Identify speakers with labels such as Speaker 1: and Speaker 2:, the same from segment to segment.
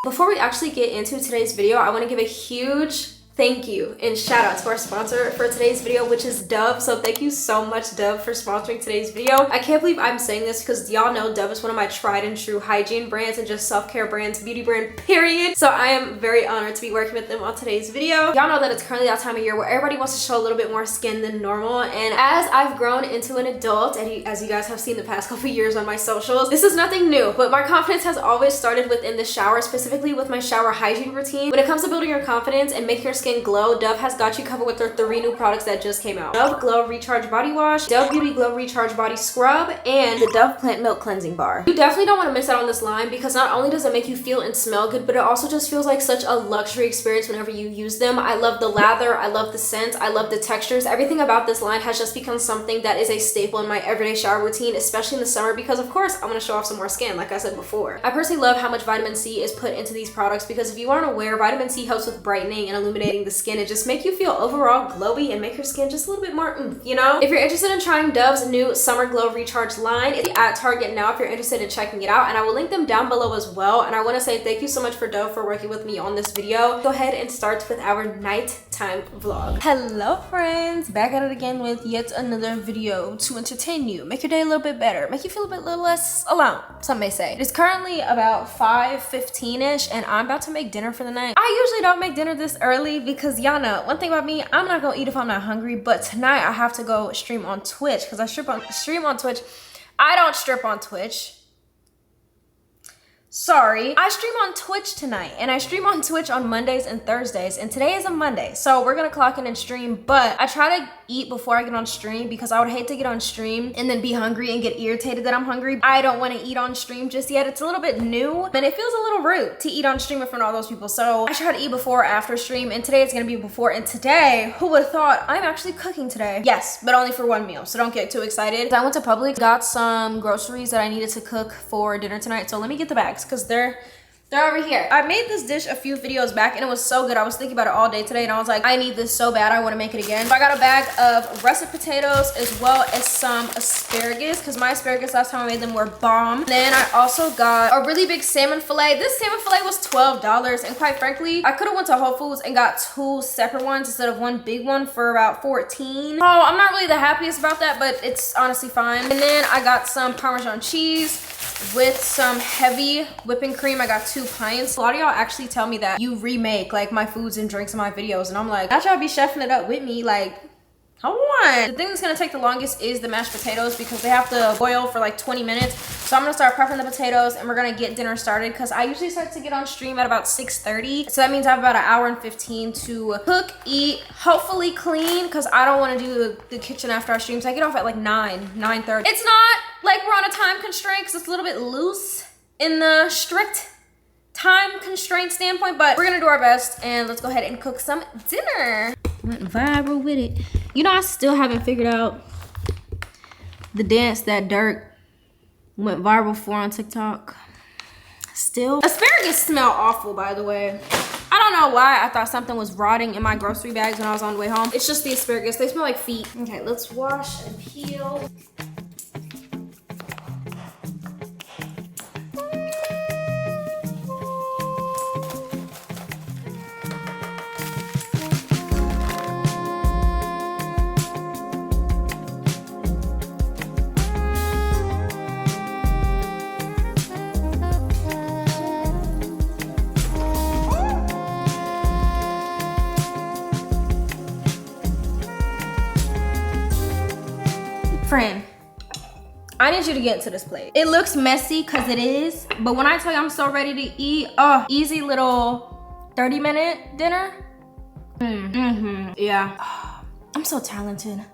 Speaker 1: Before we actually get into today's video, I want to give a huge thank you and shout out to our sponsor for today's video, which is Dove. So thank you so much, Dove, for sponsoring today's video. I can't believe I'm saying this because y'all know Dove is one of my tried and true hygiene brands and just self-care brands, beauty brand, period. So I am very honored to be working with them on today's video. Y'all know that it's currently that time of year where everybody wants to show a little bit more skin than normal. And as I've grown into an adult, and as you guys have seen the past couple years on my socials, this is nothing new, but my confidence has always started within the shower, specifically with my shower hygiene routine. When it comes to building your confidence and making your skin glow, Dove has got you covered with their 3 new products that just came out: Dove Glow Recharge Body Wash, Dove Beauty Glow Recharge Body Scrub, and the Dove Plant Milk Cleansing Bar. You definitely don't want to miss out on this line because not only does it make you feel and smell good, but it also just feels like such a luxury experience whenever you use them. I love the lather, I love the scent, I love the textures. Everything about this line has just become something that is a staple in my everyday shower routine, especially in the summer, because of course I want to show off some more skin, like I said before. I personally love how much vitamin C is put into these products because if you aren't aware, vitamin C helps with brightening and illuminating the skin and just make you feel overall glowy and make your skin just a little bit more you know? If you're interested in trying Dove's new Summer Glow Recharge line, it's at Target now if you're interested in checking it out, and I will link them down below as well. And I want to say thank you so much for Dove for working with me on this video. Go ahead and start with our nighttime vlog. Hello friends, back at it again with yet another video to entertain you, make your day a little bit better, make you feel a little less alone, some may say. It is currently about 5:15ish and I'm about to make dinner for the night. I usually don't make dinner this early because y'all know one thing about me, I'm not gonna eat if I'm not hungry, but tonight I have to go stream on Twitch because I stream on Twitch. I don't strip on Twitch. Sorry, I stream on Twitch tonight, and I stream on Twitch on Mondays and Thursdays, and today is a Monday, so we're gonna clock in and stream, but I try to eat before I get on stream because I would hate to get on stream and then be hungry and get irritated that I'm hungry. I don't want to eat on stream just yet. It's a little bit new, and it feels a little rude to eat on stream in front of all those people, so I try to eat before or after stream, and today it's gonna be before, and today, who would have thought, I'm actually cooking today. Yes, but only for one meal, so don't get too excited. I went to Publix, got some groceries that I needed to cook for dinner tonight, so let me get the bags because they're over here. I made this dish a few videos back and it was so good. I was thinking about it all day today and I was like, I need this so bad, I want to make it again. So I got a bag of russet potatoes as well as some asparagus because my asparagus last time I made them were bomb. Then I also got a really big salmon fillet. This salmon fillet was $12 and quite frankly, I could have went to Whole Foods and got 2 separate ones instead of one big one for about $14. Oh, I'm not really the happiest about that, but it's honestly fine. And then I got some Parmesan cheese with some heavy whipping cream. I got 2 pints. A lot of y'all actually tell me that you remake like my foods and drinks in my videos, and I'm like, not y'all be chefing it up with me, like, hold on. The thing that's gonna take the longest is the mashed potatoes because they have to boil for like 20 minutes. So I'm gonna start prepping the potatoes and we're gonna get dinner started because I usually start to get on stream at about 6:30. So that means I have about 1 hour and 15 to cook, eat, hopefully clean because I don't want to do the kitchen after our streams. I get off at like 9:30. It's not like we're on a time constraint because it's a little bit loose in the strict time constraint standpoint, but we're gonna do our best and let's go ahead and cook some dinner. Went viral with it. You know, I still haven't figured out the dance that Dirk went viral for on TikTok. Still. Asparagus smell awful, by the way. I don't know why I thought something was rotting in my grocery bags when I was on the way home. It's just the asparagus. They smell like feet. Okay, let's wash and peel. Friend, I need you to get into this plate. It looks messy because it is, but when I tell you I'm so ready to eat, oh, easy little 30-minute dinner. Yeah. I'm so talented.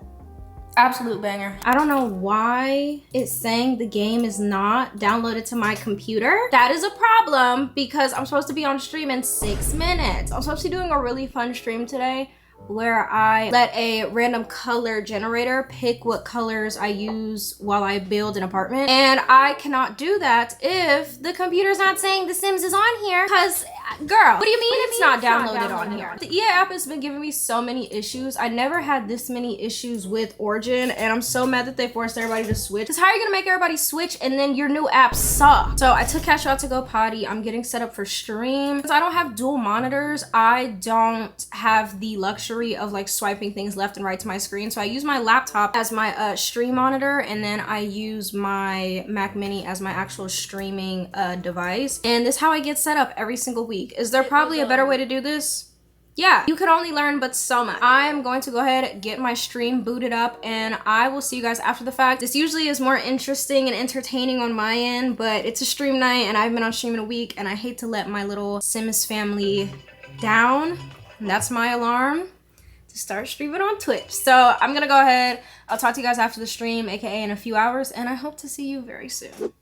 Speaker 1: Absolute banger. I don't know why it's saying the game is not downloaded to my computer. That is a problem because I'm supposed to be on stream in 6 minutes. I'm supposed to be doing a really fun stream today where I let a random color generator pick what colors I use while I build an apartment. And I cannot do that if the computer's not saying The Sims is on here because Girl, what do you mean it's not downloaded on here? The EA app has been giving me so many issues. I never had this many issues with Origin, and I'm so mad that they forced everybody to switch. Because how are you gonna make everybody switch and then your new app sucks? So I took Cashew out to go potty. I'm getting set up for stream. Because I don't have dual monitors, I don't have the luxury of like swiping things left and right to my screen. So I use my laptop as my stream monitor, and then I use my Mac Mini as my actual streaming device. And this is how I get set up every single week. Is there probably a better way to do this? Yeah, you could only learn but so much. I'm going to go ahead, get my stream booted up, and I will see you guys after the fact. This usually is more interesting and entertaining on my end, but it's a stream night and I haven't been on stream in a week, and I hate to let my little Sims family down. And that's my alarm to start streaming on Twitch. So I'm gonna go ahead. I'll talk to you guys after the stream, aka in a few hours, and I hope to see you very soon.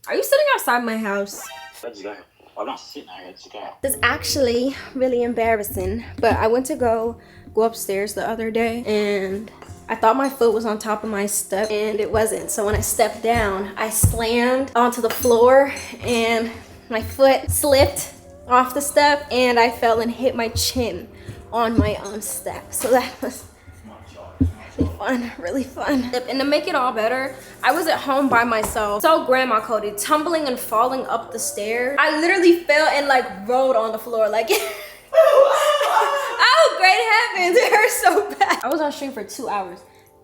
Speaker 1: Are you sitting outside my house?
Speaker 2: Let's go. I'm not sitting there, let's go.
Speaker 1: It's actually really embarrassing, but I went to go upstairs the other day, and I thought my foot was on top of my step, and it wasn't. So when I stepped down, I slammed onto the floor, and my foot slipped off the step, and I fell and hit my chin on my own step. So that was really fun. And to make it all better, I was at home by myself, so grandma coded, tumbling and falling up the stairs. I literally fell and like rolled on the floor like oh great heavens, it hurt so bad. I was on stream for 2 hours.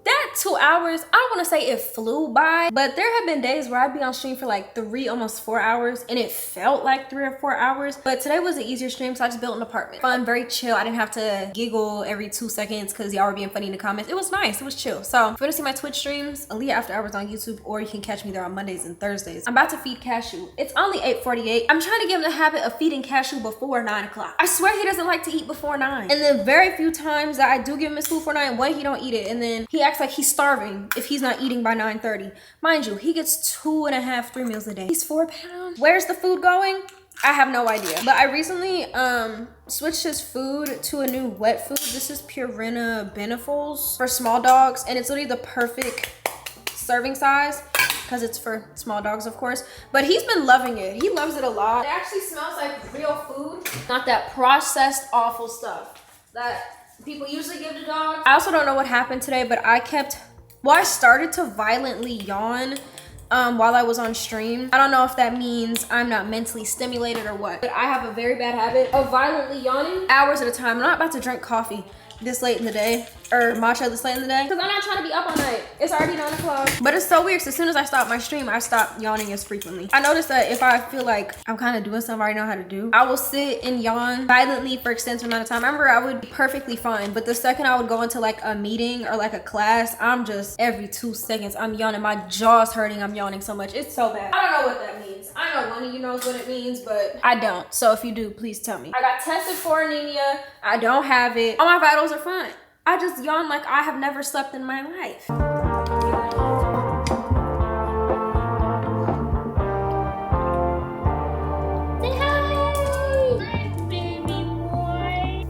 Speaker 1: That 2 hours, I don't want to say it flew by, but there have been days where I'd be on stream for like 3, almost 4 hours, and it felt like 3 or 4 hours. But today was an easier stream, so I just built an apartment. Fun, very chill. I didn't have to giggle every 2 seconds because y'all were being funny in the comments. It was nice, it was chill. So if you want to see my Twitch streams, aliyah After Hours on YouTube, or you can catch me there on Mondays and Thursdays. I'm about to feed Cashew. It's only 8:48. I'm trying to give him the habit of feeding Cashew before 9 o'clock. I swear he doesn't like to eat before 9. And the very few times that I do give him his food for 9, one, he don't eat it, and then he acts like he's starving if he's not eating by 9:30. Mind you, he gets 2.5, 3 meals a day. He's 4 pounds. Where's the food going? I have no idea. But I recently switched his food to a new wet food. This is Purina Benefals for small dogs, and it's literally the perfect serving size because it's for small dogs, of course. But he's been loving it. He loves it a lot. It actually smells like real food, not that processed awful stuff that people usually give to dogs. I also don't know what happened today, but I started to violently yawn while I was on stream. I don't know if that means I'm not mentally stimulated or what, but I have a very bad habit of violently yawning hours at a time. I'm not about to drink coffee this late in the day, or matcha this late in the day, because I'm not trying to be up all night. It's already 9 o'clock. But it's so weird, so as soon as I stop my stream, I stop yawning as frequently. I noticed that if I feel like I'm kind of doing something I already know how to do, I will sit and yawn violently for extensive amount of time. I remember I would be perfectly fine, but the second I would go into like a meeting or like a class, I'm just every 2 seconds I'm yawning. My jaw's hurting. I'm yawning so much. It's so bad. I don't know what that means. I know one of you knows what it means, but I don't. So if you do, please tell me. I got tested for anemia. I don't have it. All my vitals are fine. I just yawn like I have never slept in my life. Say hi! Hi, baby boy.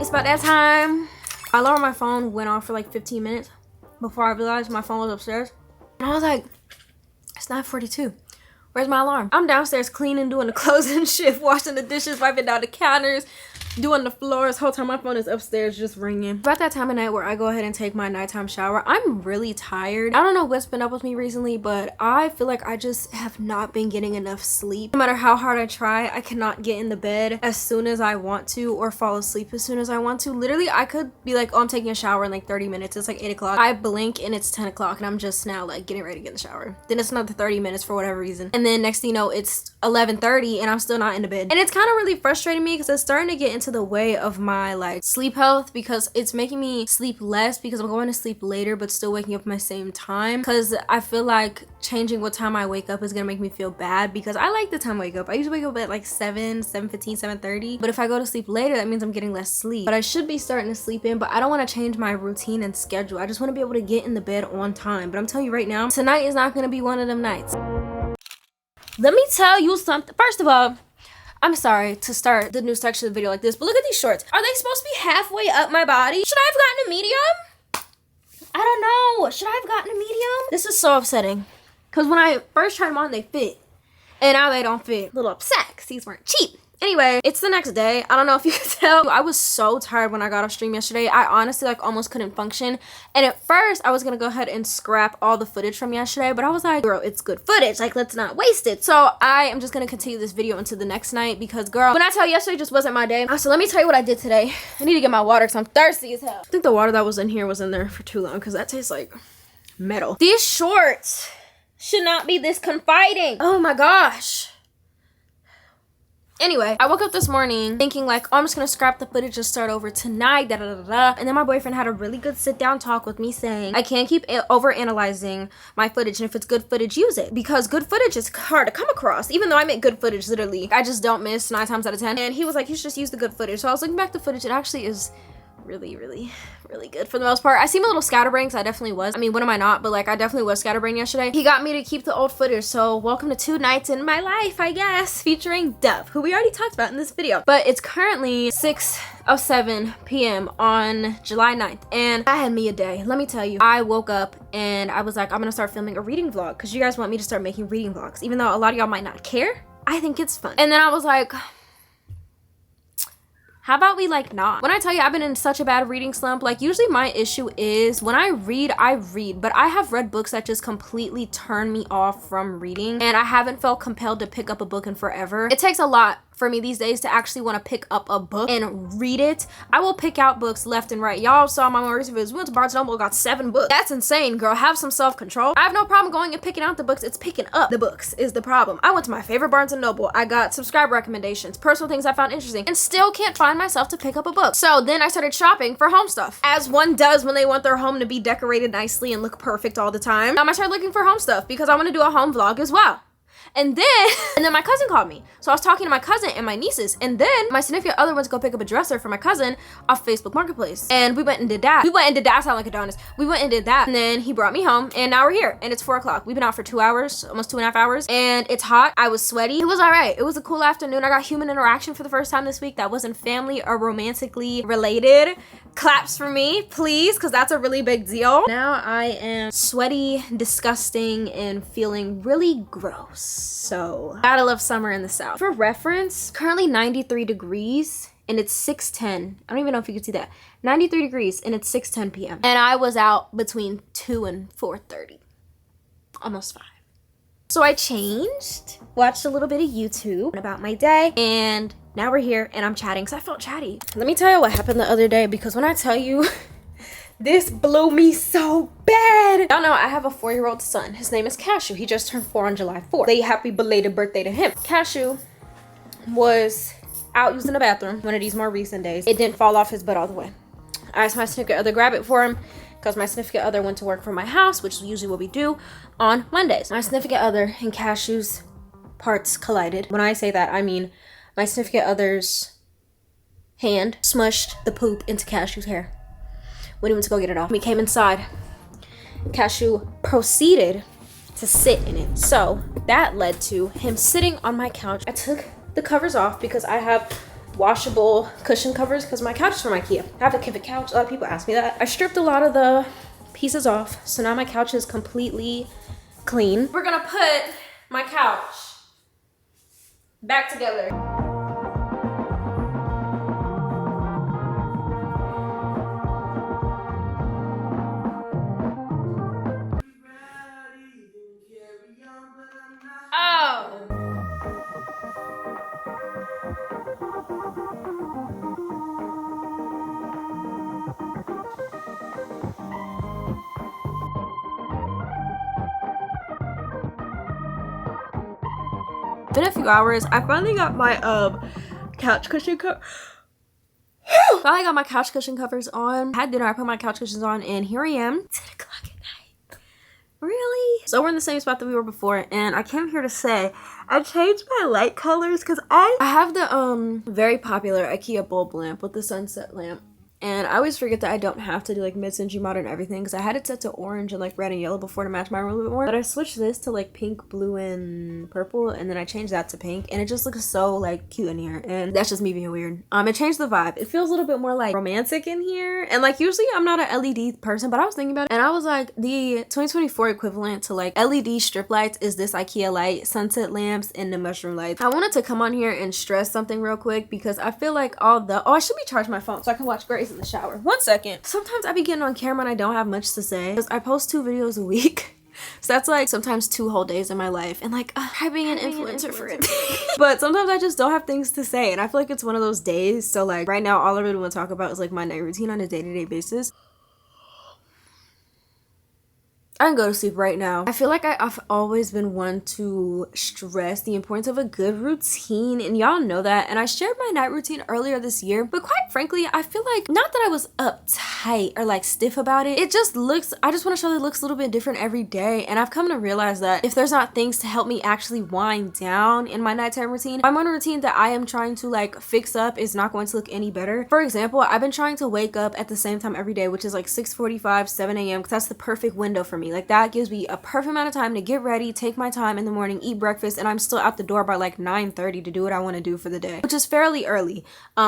Speaker 1: It's about that time. I alarm my phone went off for like 15 minutes before I realized my phone was upstairs. And I was like, it's 9:42. Where's my alarm? I'm downstairs cleaning, doing the closing shift, washing the dishes, wiping down the counters, doing the floors. Whole time my phone is upstairs just ringing. About that time of night where I go ahead and take my nighttime shower. I'm really tired. I don't know what's been up with me recently, but I feel like I just have not been getting enough sleep. No matter how hard I try, I cannot get in the bed as soon as I want to or fall asleep as soon as I want to. Literally, I could be like, oh, I'm taking a shower in like 30 minutes. It's like 8 o'clock. I blink and it's 10 o'clock and I'm just now like getting ready to get in the shower. Then it's another 30 minutes for whatever reason. And then next thing you know, it's 11:30 and I'm still not in the bed. And it's kind of really frustrating me because it's starting to get into the way of my like sleep health, because it's making me sleep less because I'm going to sleep later but still waking up at my same time, because I feel like changing what time I wake up is gonna make me feel bad, because I like the time I wake up. I usually wake up at like 7:15, 7:30, but if I go to sleep later, that means I'm getting less sleep. But I should be starting to sleep in, but I don't want to change my routine and schedule. I just want to be able to get in the bed on time. But I'm telling you right now, tonight is not going to be one of them nights. Let me tell you something. First of all, I'm sorry to start the new section of the video like this, but look at these shorts. Are they supposed to be halfway up my body? Should I have gotten a medium? I don't know. Should I have gotten a medium? This is so upsetting. Because when I first tried them on, they fit. And now they don't fit. A little upset because these weren't cheap. Anyway, it's the next day. I don't know if you could tell. I was so tired when I got off stream yesterday. I honestly like almost couldn't function. And at first, I was gonna go ahead and scrap all the footage from yesterday, but I was like, girl, it's good footage. Like, let's not waste it. So I am just gonna continue this video into the next night because, girl, when I tell you yesterday just wasn't my day. So let me tell you what I did today. I need to get my water because I'm thirsty as hell. I think the water that was in here was in there for too long because that tastes like metal. These shorts should not be this confiding. Oh my gosh. Anyway, I woke up this morning thinking like, oh, I'm just gonna scrap the footage and start over tonight, da da da da. And then my boyfriend had a really good sit down talk with me saying, I can't keep over analyzing my footage, and if it's good footage, use it. Because good footage is hard to come across, even though I make good footage literally. I just don't miss 9 times out of 10. And he was like, you should just use the good footage. So I was looking back the footage, it actually is really good for the most part. I seem a little scatterbrained because I definitely was. I mean, when am I not? But like, I definitely was scatterbrained yesterday. He got me to keep the old footage. So welcome to 2 nights in my life, I guess, featuring Dove, who we already talked about in this video. But it's currently 6:07 p.m. on July 9th. And I had me a day. Let me tell you, I woke up and I was like, I'm gonna start filming a reading vlog because you guys want me to start making reading vlogs. Even though a lot of y'all might not care, I think it's fun. And then I was like, how about we like not? When I tell you I've been in such a bad reading slump, like usually my issue is when I read, but I have read books that just completely turn me off from reading, and I haven't felt compelled to pick up a book in forever. It takes a lot for me these days to actually want to pick up a book and read it. I will pick out books left and right. Y'all saw my more recent videos. We went to Barnes & Noble, got 7 books. That's insane, girl. Have some self-control. I have no problem going and picking out the books. It's picking up the books is the problem. I went to my favorite Barnes & Noble. I got subscribe recommendations, personal things I found interesting, and still can't find myself to pick up a book. So then I started shopping for home stuff, as one does when they want their home to be decorated nicely and look perfect all the time. I started looking for home stuff because I want to do a home vlog as well. And then my cousin called me. So I was talking to my cousin and my nieces. And then my significant other went to go pick up a dresser for my cousin off Facebook Marketplace. And we went and did that. I sound like Adonis. We went and did that. And then he brought me home. And now we're here. And it's 4 o'clock. We've been out for 2 hours, almost 2.5 hours. And it's hot. I was sweaty. It was all right. It was a cool afternoon. I got human interaction for the first time this week that wasn't family or romantically related. Claps for me, please, because that's a really big deal. Now I am sweaty, disgusting, and feeling really gross. So, gotta love summer in the South. For reference, currently 93 degrees and it's 6:10. I don't even know if you can see that. 93 degrees and it's 6:10 p.m. And I was out between 2 and 4:30. Almost 5. So I changed, watched a little bit of YouTube about my day, and now we're here and I'm chatting because I felt chatty. Let me tell you what happened the other day, because when I tell you, this blew me so bad. Y'all know I have a 4-year-old son. His name is Cashew. He just turned 4 on July 4th. Say happy belated birthday to him. Cashew was out using the bathroom one of these more recent days. It didn't fall off his butt all the way. I asked my significant other to grab it for him because my significant other went to work from my house, which is usually what we do on Mondays. My significant other and Cashew's parts collided. When I say that, I mean my significant other's hand smushed the poop into Cashew's hair when he went to go get it off. We came inside. Cashew proceeded to sit in it. So that led to him sitting on my couch. I took the covers off because I have washable cushion covers because my couch is from IKEA. I have a pivot couch. A lot of people ask me that. I stripped a lot of the pieces off, so now my couch is completely clean. We're gonna put my couch back together. Oh. Been a few hours. I finally got my couch cushion cover. Finally got my couch cushion covers on. Had dinner. I put my couch cushions on, and here I am. 10 o'clock at night. Really? So we're in the same spot that we were before, and I came here to say I changed my light colors because I have the very popular IKEA bulb lamp with the sunset lamp. And I always forget that I don't have to do like mid-century modern everything because I had it set to orange and like red and yellow before to match my room a little bit more. But I switched this to like pink, blue, and purple, and then I changed that to pink, and it just looks so like cute in here. And that's just me being weird. It changed the vibe. It feels a little bit more like romantic in here. And like usually I'm not an LED person, but I was thinking about it and I was like, the 2024 equivalent to like LED strip lights is this IKEA light, sunset lamps, and the mushroom lights. I wanted to come on here and stress something real quick because I feel like I should be charging my phone so I can watch Grace in the shower. 1 second. Sometimes I be getting on camera and I don't have much to say because I post 2 videos a week. So that's like sometimes 2 whole days in my life, and like I being an influencer for it. But sometimes I just don't have things to say, and I feel like it's one of those days. So like right now all I really want to talk about is like my night routine on a day-to-day basis. I can go to sleep right now. I feel like I've always been one to stress the importance of a good routine, and y'all know that. And I shared my night routine earlier this year, but quite frankly, I feel like not that I was uptight or like stiff about it. It just looks, I just want to show that it looks a little bit different every day. And I've come to realize that if there's not things to help me actually wind down in my nighttime routine, I'm on a routine that I am trying to like fix up is not going to look any better. For example, I've been trying to wake up at the same time every day, which is like 6:45, 7 a.m. because that's the perfect window for me. Like that gives me a perfect amount of time to get ready, take my time in the morning, eat breakfast, and I'm still out the door by like 9:30 to do what I want to do for the day, which is fairly early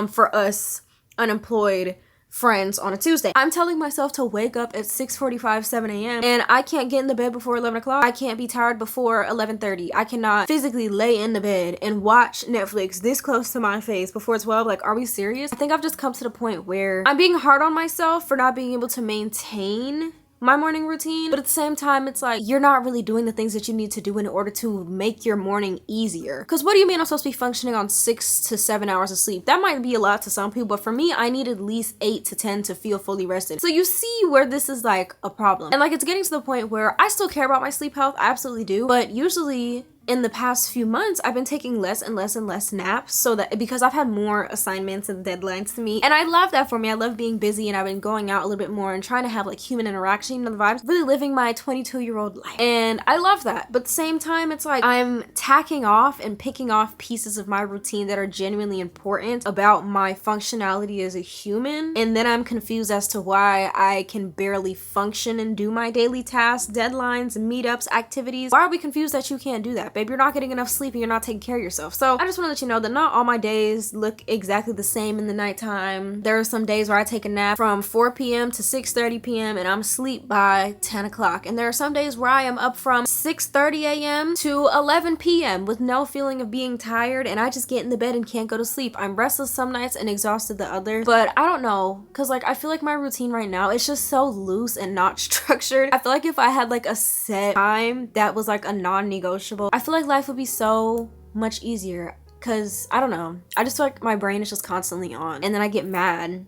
Speaker 1: for us unemployed friends on a Tuesday. I'm telling myself to wake up at 6:45, 7 a.m. and I can't get in the bed before 11 o'clock. I can't be tired before 11:30. I cannot physically lay in the bed and watch Netflix this close to my face before 12. Like, are we serious? I think I've just come to the point where I'm being hard on myself for not being able to maintain my morning routine, but at the same time it's like you're not really doing the things that you need to do in order to make your morning easier. Because what do you mean I'm supposed to be functioning on 6 to 7 hours of sleep? That might be a lot to some people, but for me I need at least 8 to 10 to feel fully rested. So you see where this is like a problem, and like it's getting to the point where I still care about my sleep health, I absolutely do, but usually in the past few months, I've been taking less and less and less naps, so that because I've had more assignments and deadlines to meet, and I love that for me. I love being busy, and I've been going out a little bit more and trying to have like human interaction, you know, the vibes, really living my 22-year-old life, and I love that. But at the same time, it's like I'm tacking off and picking off pieces of my routine that are genuinely important about my functionality as a human, and then I'm confused as to why I can barely function and do my daily tasks, deadlines, meetups, activities. Why are we confused that you can't do that, babe? You're not getting enough sleep and you're not taking care of yourself. So I just want to let you know that not all my days look exactly the same in the nighttime. There are some days where I take a nap from 4 p.m. to 6:30 p.m. and I'm asleep by 10 o'clock. And there are some days where I am up from 6:30 a.m. to 11 p.m. with no feeling of being tired, and I just get in the bed and can't go to sleep. I'm restless some nights and exhausted the others. But I don't know, because like I feel like my routine right now is just so loose and not structured. I feel like if I had like a set time that was like a non-negotiable, I feel like life would be so much easier, because I don't know, I just feel like my brain is just constantly on, and then I get mad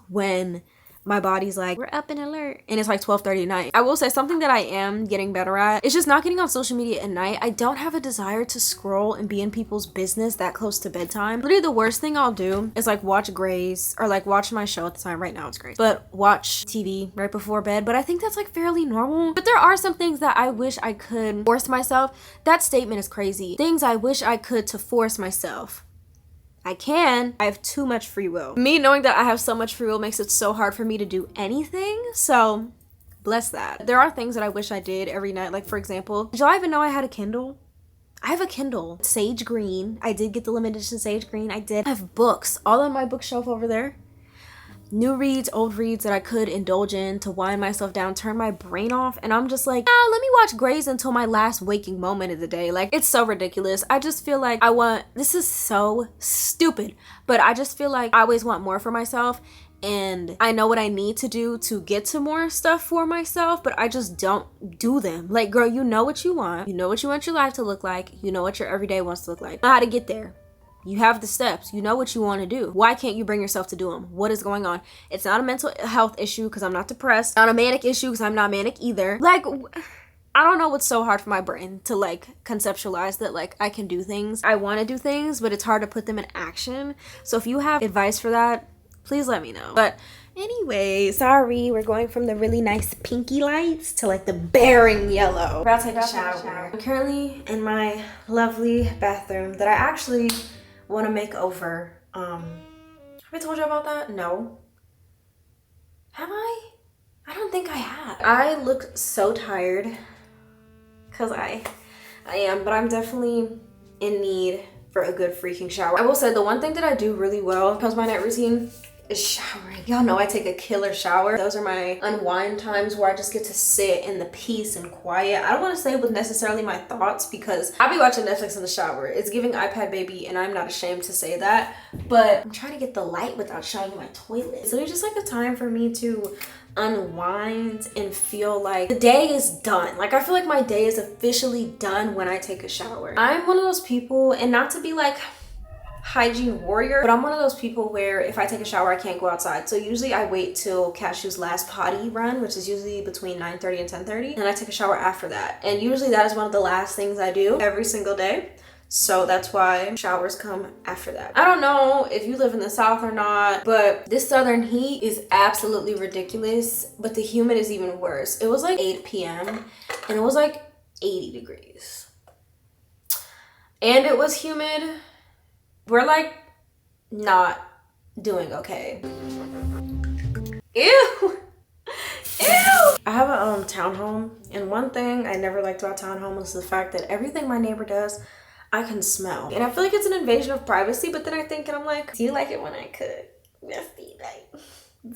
Speaker 1: when my body's like, we're up and alert, and it's like 12:30 at night. I will say something that I am getting better at is just not getting on social media at night. I don't have a desire to scroll and be in people's business that close to bedtime. Literally the worst thing I'll do is like watch Grey's, or like watch my show at the time. Right now it's Grey's, but watch TV right before bed. But I think that's like fairly normal. But there are some things that I wish I could force myself. That statement is crazy. Things I wish I could to force myself. I can. I have too much free will. Me knowing that I have so much free will makes it so hard for me to do anything. So bless that. There are things that I wish I did every night. Like for example, did y'all even know I had a Kindle? I have a Kindle. Sage green. I did get the limited edition sage green. I have books all on my bookshelf over there. New reads, old reads that I could indulge in to wind myself down, turn my brain off, and I'm just like, let me watch Grey's until my last waking moment of the day. Like, it's so ridiculous. I just feel like this is so stupid, but I just feel like I always want more for myself, and I know what I need to do to get to more stuff for myself, but I just don't do them. Like, girl, you know what you want. You know what you want your life to look like. You know what your everyday wants to look like. Know how to get there. You have the steps. You know what you want to do. Why can't you bring yourself to do them? What is going on? It's not a mental health issue because I'm not depressed. Not a manic issue because I'm not manic either. Like, I don't know what's so hard for my brain to like conceptualize that like I can do things. I want to do things, but it's hard to put them in action. So if you have advice for that, please let me know. But anyway, sorry, we're going from the really nice pinky lights to like the bearing yellow. We're about to take a shower. I'm currently in my lovely bathroom that I actually want to make over. Have I told you about that? No. Have I? I don't think I have. I look so tired because I am, but I'm definitely in need for a good freaking shower. I will say the one thing that I do really well because my night routine is showering. Y'all know I take a killer shower. Those are my unwind times where I just get to sit in the peace and quiet. I don't want to say with necessarily my thoughts because I be watching Netflix in the shower. It's giving iPad baby and I'm not ashamed to say that, but I'm trying to get the light without showing my toilet. So it's just like a time for me to unwind and feel like the day is done. Like I feel like my day is officially done when I take a shower. I'm one of those people, and not to be like hygiene warrior, but I'm one of those people where if I take a shower I can't go outside. So usually I wait till Cashew's last potty run, which is usually between 9:30 and 10:30, and I take a shower after that. And usually that is one of the last things I do every single day. So that's why showers come after that. I don't know if you live in the South or not, but this southern heat is absolutely ridiculous, but the humid is even worse. It was like 8 p.m. and it was like 80 degrees. And it was humid. We're like not doing okay. Ew. Ew. I have a townhome, and one thing I never liked about townhome is the fact that everything my neighbor does I can smell. And I feel like it's an invasion of privacy, but then I think and I'm like, do you like it when I cook? Yes, like,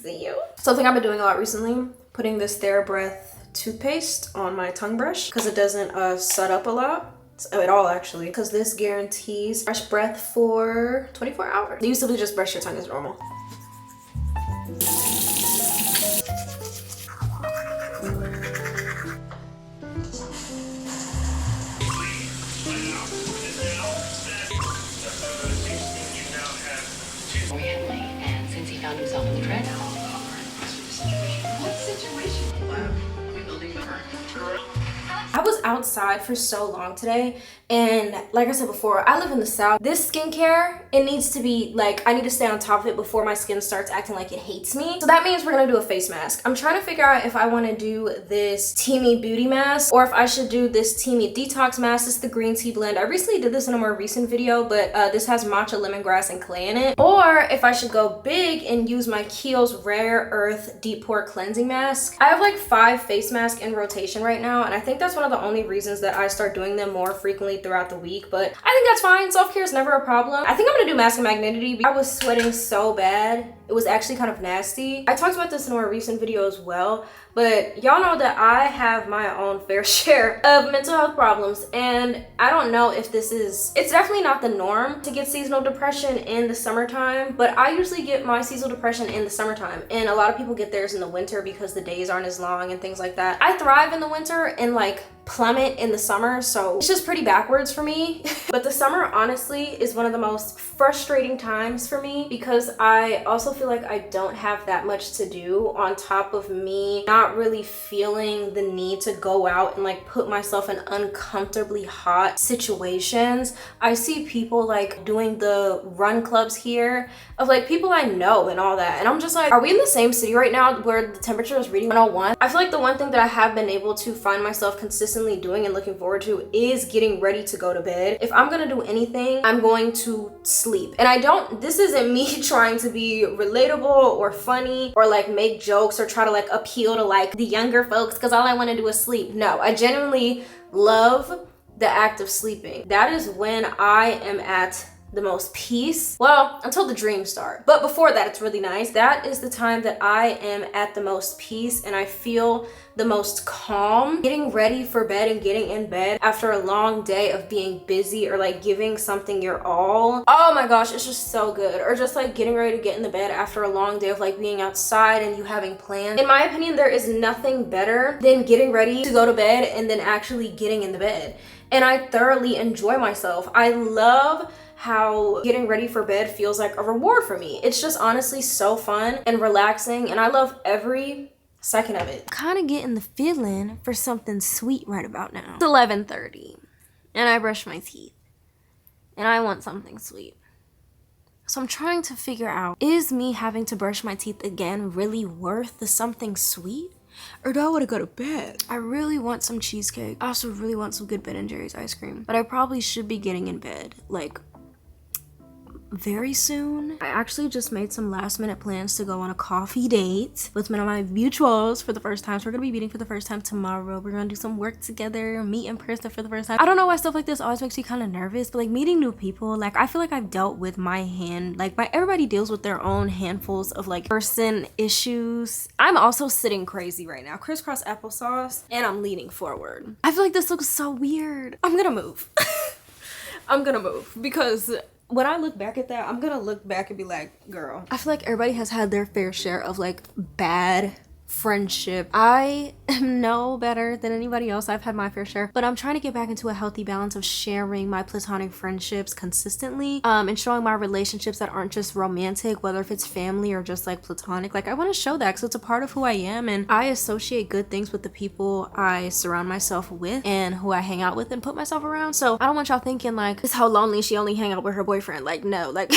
Speaker 1: do you? Something I've been doing a lot recently, putting this TheraBreath toothpaste on my tongue brush because it doesn't set up a lot at all actually, because this guarantees fresh breath for 24 hours. You usually just brush your tongue as normal.
Speaker 3: And since he found himself on the treadmill. What situation? Rebuilding the current.
Speaker 1: I was outside for so long today, and like I said before, I live in the South. This skincare, it needs to be like, I need to stay on top of it before my skin starts acting like it hates me. So that means we're gonna do a face mask. I'm trying to figure out if I want to do this Teamy Beauty mask or if I should do this Teamy Detox mask. This is the green tea blend. I recently did this in a more recent video, but this has matcha, lemongrass, and clay in it. Or if I should go big and use my Kiehl's Rare Earth Deep Pore Cleansing Mask. I have like 5 face masks in rotation right now, and I think that's one of the only reasons that I start doing them more frequently throughout the week, but I think that's fine. Self-care is never a problem. I think I'm gonna do Mask and Magnetity. I was sweating so bad. It was actually kind of nasty. I talked about this in a more recent video as well, but y'all know that I have my own fair share of mental health problems, and I don't know if it's definitely not the norm to get seasonal depression in the summertime, but I usually get my seasonal depression in the summertime, and a lot of people get theirs in the winter because the days aren't as long and things like that. I thrive in the winter and like plummet in the summer, so it's just pretty backwards for me. But the summer honestly is one of the most frustrating times for me because I also feel like I don't have that much to do, on top of me not really feeling the need to go out and like put myself in uncomfortably hot situations. I see people like doing the run clubs here of like people I know and all that, and I'm just like, are we in the same city right now where the temperature is reading 101? I feel like the one thing that I have been able to find myself consistently doing and looking forward to is getting ready to go to bed. If I'm gonna do anything, I'm going to sleep. And this isn't me trying to be relatable or funny or like make jokes or try to like appeal to like the younger folks because all I want to do is sleep. No, I genuinely love the act of sleeping. That is when I am at the most peace, well, until the dreams start, but before that it's really nice. That is the time that I am at the most peace and I feel the most calm. Getting ready for bed and getting in bed after a long day of being busy or like giving something your all, oh my gosh, it's just so good. Or just like getting ready to get in the bed after a long day of like being outside and you having plans. In my opinion, there is nothing better than getting ready to go to bed and then actually getting in the bed. And I thoroughly enjoy myself. I love how getting ready for bed feels like a reward for me. It's just honestly so fun and relaxing, and I love every second of it. Kind of getting the feeling for something sweet right about now. It's 11:30 and I brushed my teeth and I want something sweet. So I'm trying to figure out, is me having to brush my teeth again really worth the something sweet? Or do I want to go to bed? I really want some cheesecake. I also really want some good Ben & Jerry's ice cream. But I probably should be getting in bed like very soon. I actually just made some last minute plans to go on a coffee date with one of my mutuals for the first time. So we're gonna be meeting for the first time tomorrow. We're gonna do some work together, meet in person for the first time. I don't know why stuff like this always makes me kind of nervous, but like meeting new people, like I feel like I've dealt with everybody deals with their own handfuls of like person issues. I'm also sitting crazy right now, crisscross applesauce, and I'm leaning forward. I feel like this looks so weird. I'm gonna move. I'm gonna move because when I look back at that, I'm gonna look back and be like, girl. I feel like everybody has had their fair share of like bad friendship. I am no better than anybody else. I've had my fair share, but I'm trying to get back into a healthy balance of sharing my platonic friendships consistently, and showing my relationships that aren't just romantic, whether if it's family or just like platonic. Like I want to show that because it's a part of who I am, and I associate good things with the people I surround myself with and who I hang out with and put myself around. So I don't want y'all thinking like, this how lonely she only hang out with her boyfriend. Like no, like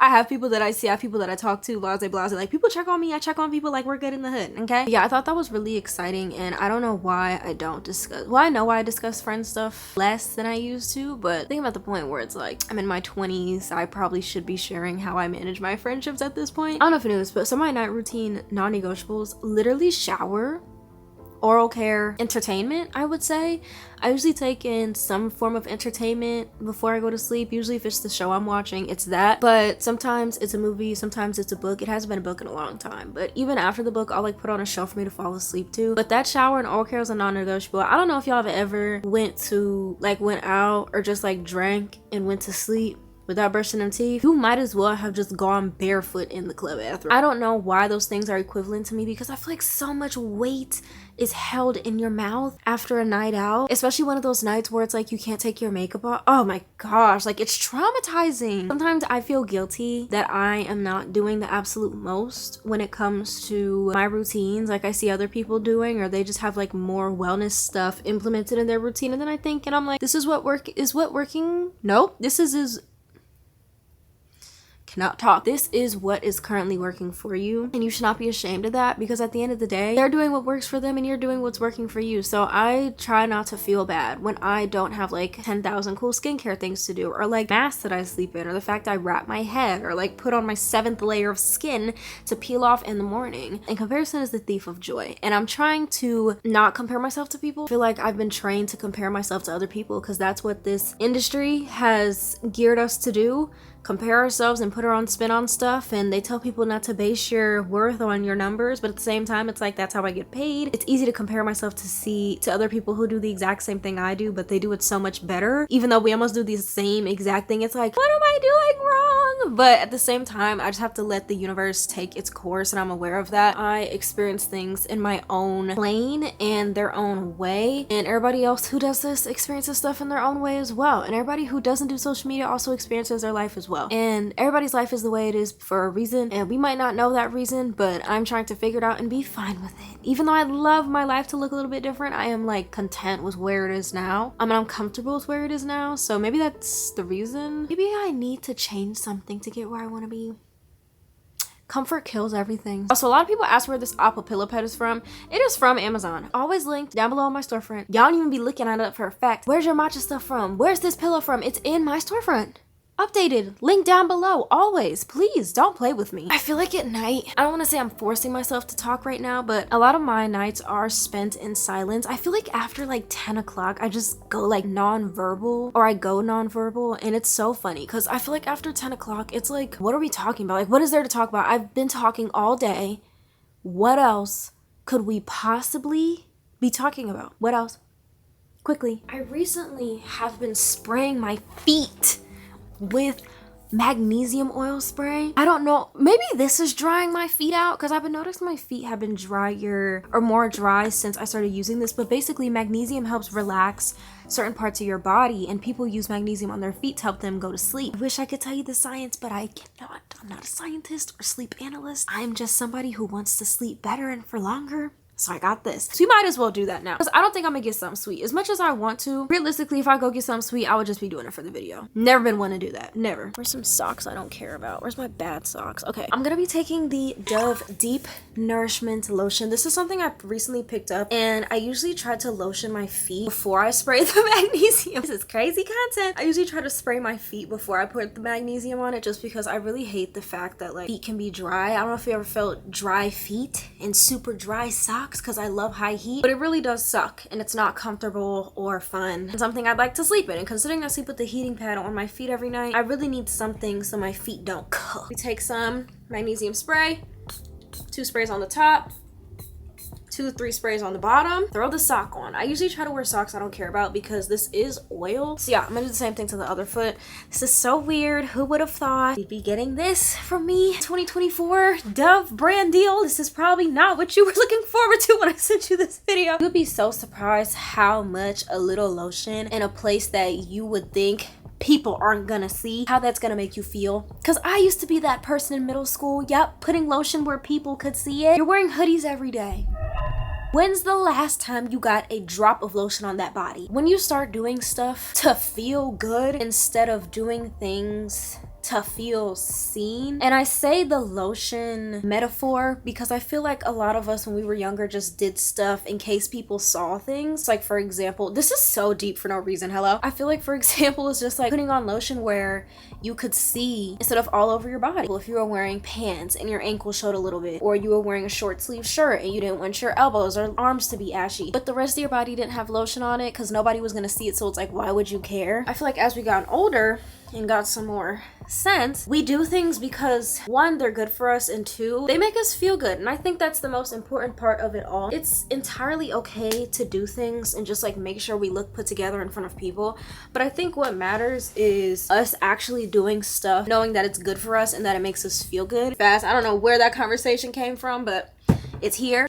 Speaker 1: I have people that I see, I have people that I talk to, blase blase. Like people check on me, I check on people, like we're good in the hood. Okay, yeah, I thought that was really exciting, and I don't know why I don't discuss, well, I know why I discuss friend stuff less than I used to, but I think I'm at the point where it's like I'm in my 20s. I probably should be sharing how I manage my friendships at this point. I don't know if you knew this, but some of my night routine non-negotiables literally shower, oral care, entertainment. I would say I usually take in some form of entertainment before I go to sleep. Usually if it's the show I'm watching, it's that, but sometimes it's a movie, sometimes it's a book. It hasn't been a book in a long time, but even after the book, I'll like put on a show for me to fall asleep to. But that shower and oral care is a non-negotiable. I don't know if y'all have ever went out or just like drank and went to sleep without brushing them teeth. You might as well have just gone barefoot in the club bathroom. I don't know why those things are equivalent to me, because I feel like so much weight is held in your mouth after a night out, especially one of those nights where it's like you can't take your makeup off. Oh my gosh, like it's traumatizing. Sometimes I feel guilty that I am not doing the absolute most when it comes to my routines, like I see other people doing, or they just have like more wellness stuff implemented in their routine, and then I think, and I'm like, this is what working? Nope, this is cannot talk. This is what is currently working for you, and you should not be ashamed of that, because at the end of the day, they're doing what works for them and you're doing what's working for you. So I try not to feel bad when I don't have like 10,000 cool skincare things to do, or like masks that I sleep in, or the fact I wrap my head, or like put on my 7th layer of skin to peel off in the morning. And comparison is the thief of joy, and I'm trying to not compare myself to people. I feel like I've been trained to compare myself to other people because that's what this industry has geared us to do. Compare ourselves and put our own spin on stuff, and they tell people not to base your worth on your numbers, but at the same time it's like, that's how I get paid. It's easy to compare myself to other people who do the exact same thing I do, but they do it so much better, even though we almost do the same exact thing. It's like, what am I doing wrong? But at the same time, I just have to let the universe take its course, and I'm aware of that. I experience things in my own lane and their own way, and everybody else who does this experiences stuff in their own way as well, and everybody who doesn't do social media also experiences their life as well. And everybody's life is the way it is for a reason, and we might not know that reason, but I'm trying to figure it out and be fine with it. Even though I'd love my life to look a little bit different, I am like content with where it is now. I mean, I'm comfortable with where it is now, so maybe that's the reason. Maybe I need to change something to get where I want to be. Comfort kills everything. Also, a lot of people ask where this apple pillow pet is from. It is from Amazon. Always linked down below in my storefront. Y'all don't even be looking at it for a fact. Where's your matcha stuff from? Where's this pillow from? It's in my storefront. Updated, link down below, always. Please don't play with me. I feel like at night, I don't want to say I'm forcing myself to talk right now, but a lot of my nights are spent in silence. I feel like after like 10 o'clock, I just go like non-verbal, or I go non-verbal, and it's so funny because I feel like after 10 o'clock, it's like, what are we talking about? Like, what is there to talk about? I've been talking all day. What else could we possibly be talking about? What else? Quickly. I recently have been spraying my feet with magnesium oil spray. I don't know, maybe this is drying my feet out, because I've been noticing my feet have been drier or more dry since I started using this. But basically, magnesium helps relax certain parts of your body, and people use magnesium on their feet to help them go to sleep. I wish I could tell you the science, but I cannot. I'm not a scientist or sleep analyst. I'm just somebody who wants to sleep better and for longer. So I got this. So you might as well do that now, because I don't think I'm gonna get something sweet. As much as I want to, realistically, if I go get something sweet, I would just be doing it for the video. Never been one to do that. Never. Where's some socks I don't care about? Where's my bad socks? Okay, I'm gonna be taking the Dove Deep Nourishment Lotion. This is something I recently picked up, and I usually try to lotion my feet before I spray the magnesium. This is crazy content. I usually try to spray my feet before I put the magnesium on it, just because I really hate the fact that like feet can be dry. I don't know if you ever felt dry feet and super dry socks, because I love high heat, but it really does suck and it's not comfortable or fun and something I'd like to sleep in. And considering I sleep with the heating pad on my feet every night, I really need something so my feet don't cook. We take some magnesium spray, 2 sprays on the top, 2-3 sprays on the bottom. Throw the sock on. I usually try to wear socks I don't care about because this is oil. So yeah, I'm gonna do the same thing to the other foot. This is so weird. Who would have thought you'd be getting this from me? 2024 Dove brand deal. This is probably not what you were looking forward to when I sent you this video. You would be so surprised how much a little lotion in a place that you would think people aren't gonna see, how that's gonna make you feel. Because I used to be that person in middle school. Yep, putting lotion where people could see it. You're wearing hoodies every day. When's the last time you got a drop of lotion on that body? When you start doing stuff to feel good instead of doing things to feel seen. And I say the lotion metaphor because I feel like a lot of us when we were younger just did stuff in case people saw things. Like for example, this is so deep for no reason, hello. I feel like for example, it's just like putting on lotion where you could see instead of all over your body. Well, if you were wearing pants and your ankle showed a little bit, or you were wearing a short sleeve shirt and you didn't want your elbows or arms to be ashy, but the rest of your body didn't have lotion on it because nobody was gonna see it, so it's like, why would you care? I feel like as we got older and got some more sense, we do things because 1, they're good for us, and 2, they make us feel good. And I think that's the most important part of it all. It's entirely okay to do things and just like make sure we look put together in front of people, but I think what matters is us actually doing stuff knowing that it's good for us and that it makes us feel good. Fast, I don't know where that conversation came from, but it's here.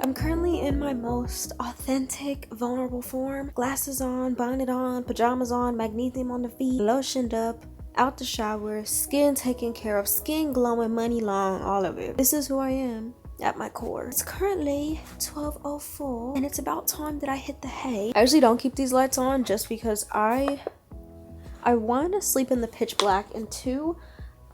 Speaker 1: I'm currently in my most authentic, vulnerable form. Glasses on, bonnet on, pajamas on, magnesium on the feet, lotioned up, out the shower, skin taken care of, skin glowing, money long, all of it. This is who I am at my core. It's currently 12:04 and it's about time that I hit the hay. I usually don't keep these lights on just because I want to sleep in the pitch black, and 2,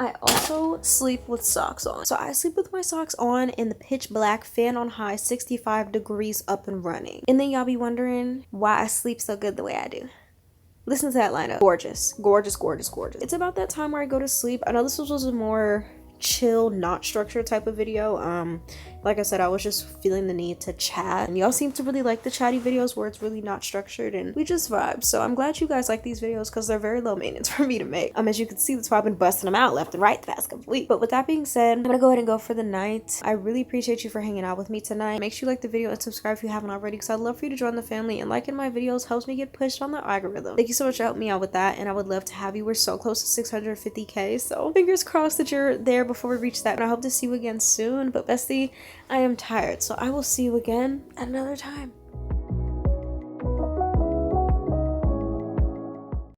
Speaker 1: I also sleep with socks on. So I sleep with my socks on in the pitch black, fan on high, 65 degrees up and running. And then y'all be wondering why I sleep so good the way I do. Listen to that lineup. Gorgeous, gorgeous, gorgeous, gorgeous. It's about that time where I go to sleep. I know this was a more chill, not structured type of video. Like I said, I was just feeling the need to chat, and y'all seem to really like the chatty videos where it's really not structured and we just vibe. So I'm glad you guys like these videos because they're very low maintenance for me to make. As you can see, that's why I've been busting them out left and right the past couple weeks. But with that being said, I'm gonna go ahead and go for the night. I really appreciate you for hanging out with me tonight. Make sure you like the video and subscribe if you haven't already, because I'd love for you to join the family, and liking my videos helps me get pushed on the algorithm. Thank you so much for helping me out with that, and I would love to have you. We're so close to 650k, so fingers crossed that you're there before we reach that, and I hope to see you again soon. But bestie, I am tired, so I will see you again at another time.